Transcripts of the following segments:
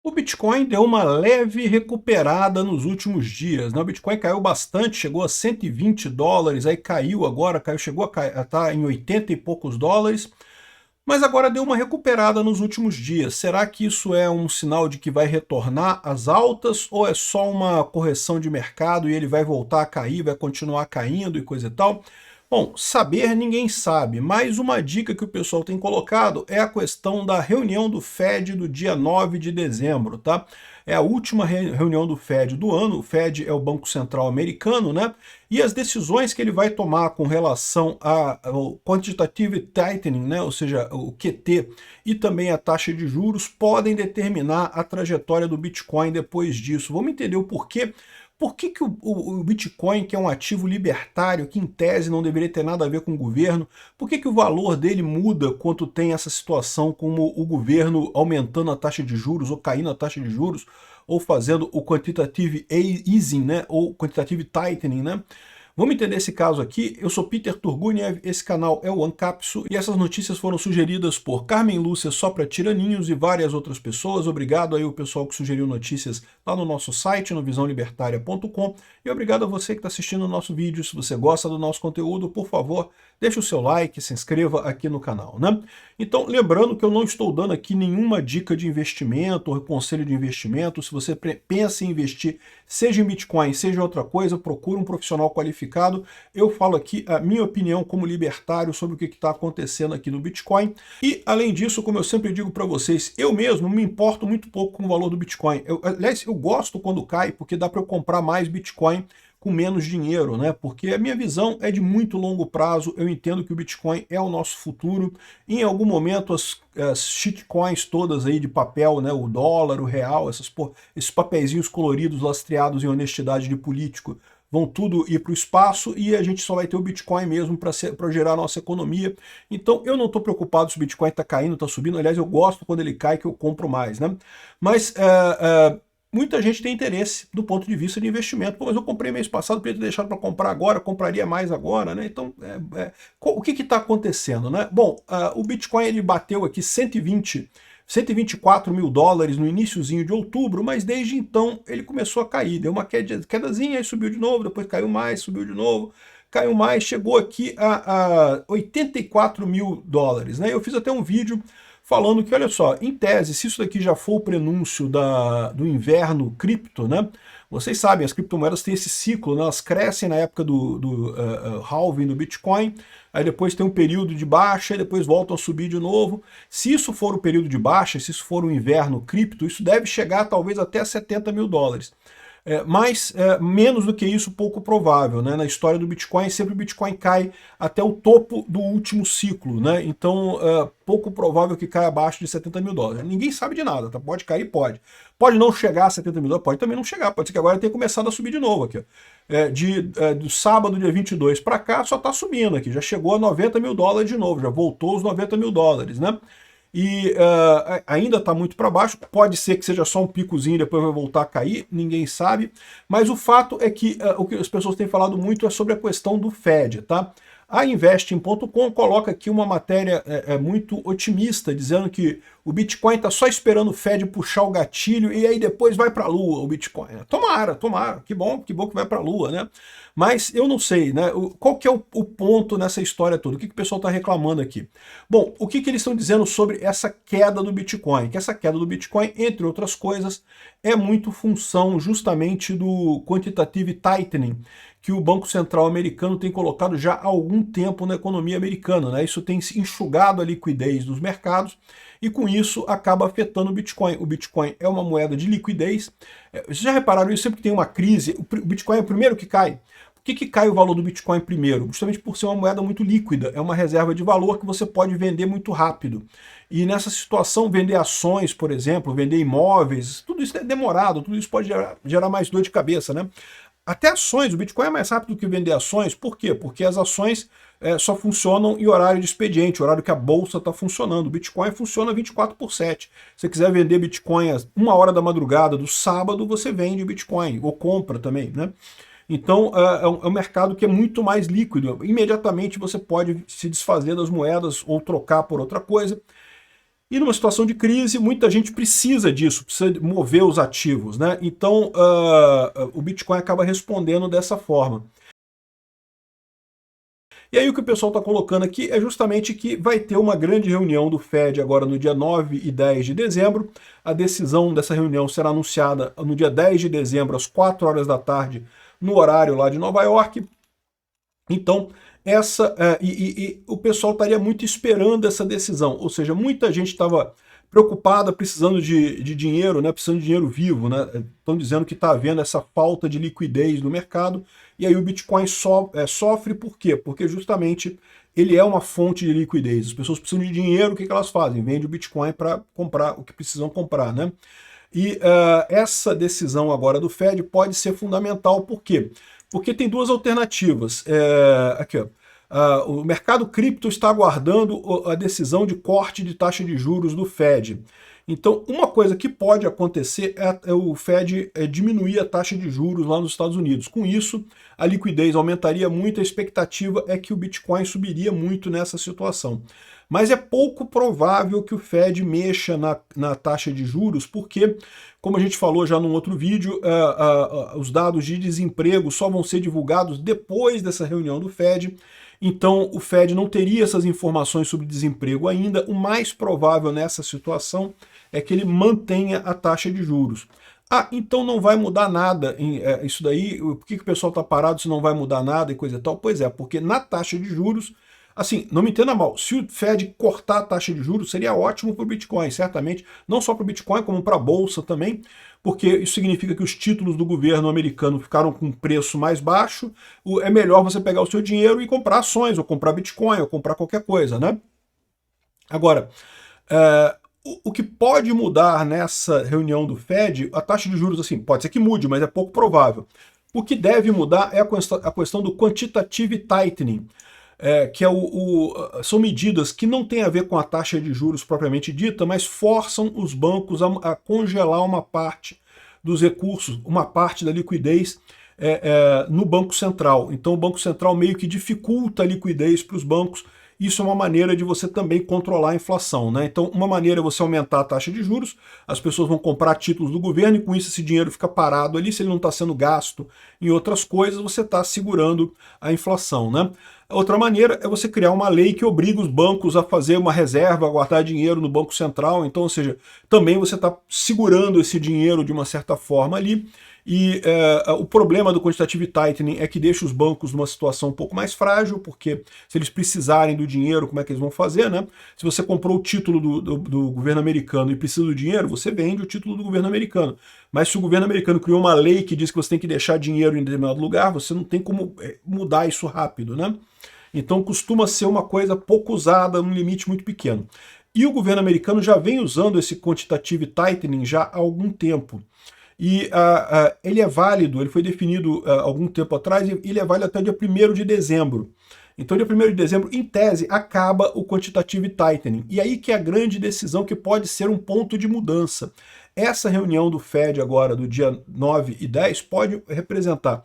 O Bitcoin deu uma leve recuperada nos últimos dias, né? O Bitcoin caiu bastante, chegou a 120 dólares, aí caiu agora, chegou a estar em 80 e poucos dólares, mas agora deu uma recuperada nos últimos dias. Será que isso é um sinal de que vai retornar às altas ou é só uma correção de mercado e ele vai voltar a cair, vai continuar caindo e coisa e tal? Bom, saber ninguém sabe, mas uma dica que o pessoal tem colocado é a questão da reunião do Fed do dia 9 de dezembro, tá? É a última reunião do Fed do ano, o Fed é o Banco Central americano, né? E as decisões que ele vai tomar com relação ao quantitative tightening, né? Ou seja, o QT, e também a taxa de juros, podem determinar a trajetória do Bitcoin depois disso. Vamos entender o porquê. Por que o Bitcoin, que é um ativo libertário, que em tese não deveria ter nada a ver com o governo, por que o valor dele muda quando tem essa situação como o governo aumentando a taxa de juros ou caindo a taxa de juros, ou fazendo o quantitative easing, né, ou quantitative tightening, né? Vamos entender esse caso aqui. Eu sou Peter Turguniev, esse canal é o Ancapsu e essas notícias foram sugeridas por Carmen Lúcia só para tiraninhos e várias outras pessoas. Obrigado aí o pessoal que sugeriu notícias lá no nosso site, no visãolibertaria.com, e obrigado a você que está assistindo o nosso vídeo. Se você gosta do nosso conteúdo, por favor, deixe o seu like, se inscreva aqui no canal, né? Então, lembrando que eu não estou dando aqui nenhuma dica de investimento ou conselho de investimento. Se você pensa em investir, seja em Bitcoin, seja em outra coisa, procure um profissional qualificado. Eu falo aqui a minha opinião como libertário sobre o que está acontecendo aqui no Bitcoin. E, além disso, como eu sempre digo para vocês, eu mesmo me importo muito pouco com o valor do Bitcoin. Aliás, eu gosto quando cai, porque dá para eu comprar mais Bitcoin com menos dinheiro, né? Porque a minha visão é de muito longo prazo. Eu entendo que o Bitcoin é o nosso futuro. Em algum momento as shitcoins todas aí de papel, né? O dólar, o real, esses papeizinhos coloridos lastreados em honestidade de político vão tudo ir para o espaço e a gente só vai ter o Bitcoin mesmo para gerar a nossa economia. Então eu não estou preocupado se o Bitcoin está caindo, está subindo. Aliás, eu gosto quando ele cai, que eu compro mais, né? Mas muita gente tem interesse do ponto de vista de investimento. Pô, mas eu comprei mês passado, podia ter deixado para comprar agora, compraria mais agora, né? Então, o que está acontecendo, né? Bom, o Bitcoin ele bateu aqui 124 mil dólares no iniciozinho de outubro, mas desde então ele começou a cair. Deu uma quedazinha, aí subiu de novo, depois caiu mais, subiu de novo, caiu mais, chegou aqui a 84 mil dólares, né? Eu fiz até um vídeo falando que, olha só, em tese, se isso daqui já for o prenúncio do inverno cripto, né? Vocês sabem, as criptomoedas têm esse ciclo, né? Elas crescem na época do halving do Bitcoin, aí depois tem um período de baixa e depois voltam a subir de novo. Se isso for o período de baixa, se isso for o inverno cripto, isso deve chegar talvez até 70 mil dólares. Mas menos do que isso, pouco provável, né? Na história do Bitcoin, sempre o Bitcoin cai até o topo do último ciclo, né? Então, pouco provável que caia abaixo de 70 mil dólares. Ninguém sabe de nada, tá? Pode cair, pode. Pode não chegar a 70 mil dólares, pode também não chegar. Pode ser que agora tenha começado a subir de novo aqui. Ó. Do sábado, dia 22 para cá, só está subindo aqui. Já chegou a 90 mil dólares de novo, já voltou os 90 mil dólares, né? E ainda está muito para baixo, pode ser que seja só um picozinho e depois vai voltar a cair, ninguém sabe, mas o fato é que o que as pessoas têm falado muito é sobre a questão do Fed, tá? A Investing.com coloca aqui uma matéria muito otimista, dizendo que o Bitcoin está só esperando o Fed puxar o gatilho e aí depois vai para a Lua o Bitcoin. Tomara, tomara, que bom que vai para a Lua, né? Mas eu não sei, né? Qual que é o ponto nessa história toda? O que o pessoal está reclamando aqui? Bom, o que eles estão dizendo sobre essa queda do Bitcoin? Que essa queda do Bitcoin, entre outras coisas, é muito função justamente do quantitative tightening, que o Banco Central americano tem colocado já há algum tempo na economia americana, né? Isso tem enxugado a liquidez dos mercados e com isso acaba afetando o Bitcoin. O Bitcoin é uma moeda de liquidez. Vocês já repararam isso? Sempre que tem uma crise, o Bitcoin é o primeiro que cai. Por que cai o valor do Bitcoin primeiro? Justamente por ser uma moeda muito líquida, é uma reserva de valor que você pode vender muito rápido. E nessa situação, vender ações, por exemplo, vender imóveis, tudo isso é demorado, tudo isso pode gerar mais dor de cabeça, né? Até ações, o Bitcoin é mais rápido que vender ações, por quê? Porque as ações só funcionam em horário de expediente, horário que a bolsa está funcionando. O Bitcoin funciona 24/7. Se você quiser vender Bitcoin às 1 hora da madrugada do sábado, você vende Bitcoin, ou compra também, né? Então é um mercado que é muito mais líquido. Imediatamente você pode se desfazer das moedas ou trocar por outra coisa. E numa situação de crise, muita gente precisa disso, precisa mover os ativos, né? Então, o Bitcoin acaba respondendo dessa forma. E aí o que o pessoal está colocando aqui é justamente que vai ter uma grande reunião do Fed agora no dia 9 e 10 de dezembro. A decisão dessa reunião será anunciada no dia 10 de dezembro, às 4 horas da tarde, no horário lá de Nova York. Então, o pessoal estaria muito esperando essa decisão, ou seja, muita gente estava preocupada, precisando de dinheiro, né, precisando de dinheiro vivo, né, estão dizendo que está havendo essa falta de liquidez no mercado, e aí o Bitcoin sofre por quê? Porque justamente ele é uma fonte de liquidez, as pessoas precisam de dinheiro, o que elas fazem? Vendem o Bitcoin para comprar o que precisam comprar, né? E essa decisão agora do Fed pode ser fundamental, por quê? Porque tem duas alternativas. Aqui, ó. O mercado cripto está aguardando a decisão de corte de taxa de juros do Fed. Então, uma coisa que pode acontecer é o Fed diminuir a taxa de juros lá nos Estados Unidos. Com isso, a liquidez aumentaria muito, a expectativa é que o Bitcoin subiria muito nessa situação. Mas é pouco provável que o Fed mexa na taxa de juros, porque, como a gente falou já num outro vídeo, os dados de desemprego só vão ser divulgados depois dessa reunião do Fed. Então, o Fed não teria essas informações sobre desemprego ainda. O mais provável nessa situação é que ele mantenha a taxa de juros. Ah, então não vai mudar nada. Isso daí, por que o pessoal está parado se não vai mudar nada e coisa e tal? Pois é, porque na taxa de juros, assim, não me entenda mal, se o Fed cortar a taxa de juros, seria ótimo para o Bitcoin, certamente, não só para o Bitcoin, como para a Bolsa também, porque isso significa que os títulos do governo americano ficaram com um preço mais baixo, é melhor você pegar o seu dinheiro e comprar ações, ou comprar Bitcoin, ou comprar qualquer coisa, né? Agora, o que pode mudar nessa reunião do Fed, a taxa de juros, assim, pode ser que mude, mas é pouco provável. O que deve mudar é a questão do quantitative tightening, que são medidas que não têm a ver com a taxa de juros propriamente dita, mas forçam os bancos a congelar uma parte dos recursos, uma parte da liquidez no Banco Central. Então o Banco Central meio que dificulta a liquidez para os bancos. Isso é uma maneira de você também controlar a inflação, né? Então, uma maneira é você aumentar a taxa de juros, as pessoas vão comprar títulos do governo e com isso esse dinheiro fica parado ali, se ele não está sendo gasto em outras coisas, você está segurando a inflação, né? Outra maneira é você criar uma lei que obriga os bancos a fazer uma reserva, a guardar dinheiro no Banco Central, então, ou seja, também você está segurando esse dinheiro de uma certa forma ali. E o problema do quantitative tightening é que deixa os bancos numa situação um pouco mais frágil, porque se eles precisarem do dinheiro, como é que eles vão fazer, né? Se você comprou o título do governo americano e precisa do dinheiro, você vende o título do governo americano. Mas se o governo americano criou uma lei que diz que você tem que deixar dinheiro em determinado lugar, você não tem como mudar isso rápido, né? Então costuma ser uma coisa pouco usada, num limite muito pequeno. E o governo americano já vem usando esse quantitative tightening já há algum tempo. E ele é válido, ele foi definido há algum tempo atrás, e ele é válido até dia 1º de dezembro. Então, dia 1º de dezembro, em tese, acaba o quantitative tightening. E aí que é a grande decisão que pode ser um ponto de mudança. Essa reunião do Fed agora, do dia 9 e 10, pode representar...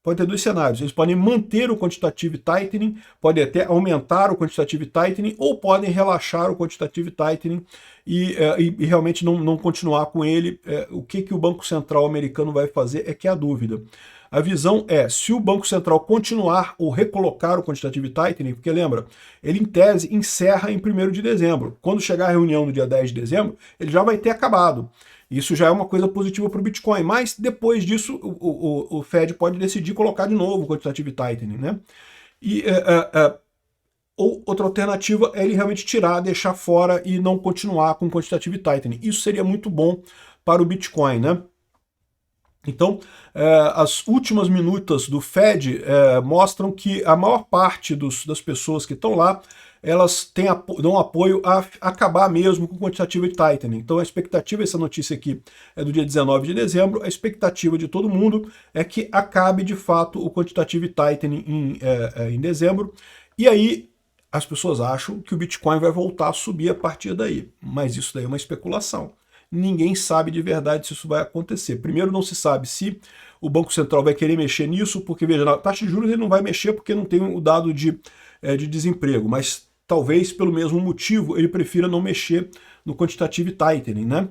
Pode ter dois cenários. Eles podem manter o quantitative tightening, podem até aumentar o quantitative tightening, ou podem relaxar o quantitative tightening e realmente não continuar com ele. O que o Banco Central americano vai fazer é que é a dúvida. A visão é, se o Banco Central continuar ou recolocar o quantitative tightening, porque lembra, ele em tese encerra em 1º de dezembro. Quando chegar a reunião no dia 10 de dezembro, ele já vai ter acabado. Isso já é uma coisa positiva para o Bitcoin, mas depois disso o Fed pode decidir colocar de novo o quantitative tightening, né? Ou outra alternativa é ele realmente tirar, deixar fora e não continuar com o quantitative tightening. Isso seria muito bom para o Bitcoin, né? Então, as últimas minutas do Fed mostram que a maior parte das pessoas que estão lá, elas dão apoio a acabar mesmo com o quantitative tightening. Então a expectativa, essa notícia aqui é do dia 19 de dezembro, a expectativa de todo mundo é que acabe de fato o quantitative tightening em dezembro, e aí as pessoas acham que o Bitcoin vai voltar a subir a partir daí, mas isso daí é uma especulação. Ninguém sabe de verdade se isso vai acontecer. Primeiro, não se sabe se o Banco Central vai querer mexer nisso, porque, veja, na taxa de juros ele não vai mexer porque não tem o dado de desemprego, mas talvez pelo mesmo motivo ele prefira não mexer no quantitative tightening, né?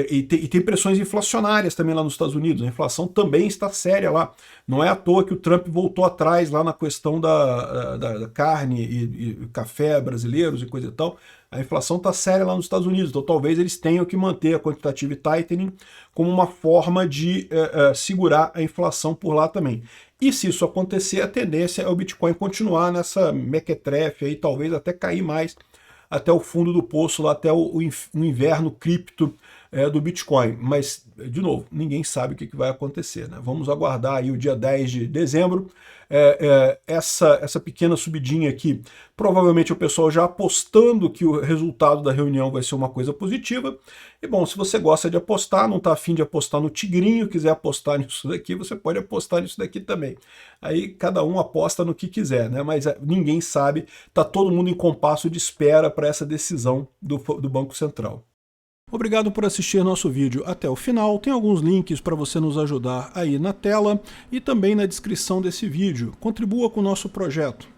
E tem pressões inflacionárias também lá nos Estados Unidos, a inflação também está séria lá. Não é à toa que o Trump voltou atrás lá na questão da carne e café brasileiros e coisa e tal. A inflação está séria lá nos Estados Unidos, então talvez eles tenham que manter a quantitative tightening como uma forma de segurar a inflação por lá também. E se isso acontecer, a tendência é o Bitcoin continuar nessa mequetrefe aí, talvez até cair mais até o fundo do poço, lá até o inverno cripto do Bitcoin. Mas, de novo, ninguém sabe o que vai acontecer, né? Vamos aguardar aí o dia 10 de dezembro. Essa pequena subidinha aqui, provavelmente o pessoal já apostando que o resultado da reunião vai ser uma coisa positiva. E bom, se você gosta de apostar, não está afim de apostar no tigrinho, quiser apostar nisso daqui, você pode apostar nisso daqui também. Aí cada um aposta no que quiser, né? Mas ninguém sabe, está todo mundo em compasso de espera para essa decisão do Banco Central. Obrigado por assistir nosso vídeo até o final. Tem alguns links para você nos ajudar aí na tela e também na descrição desse vídeo. Contribua com o nosso projeto.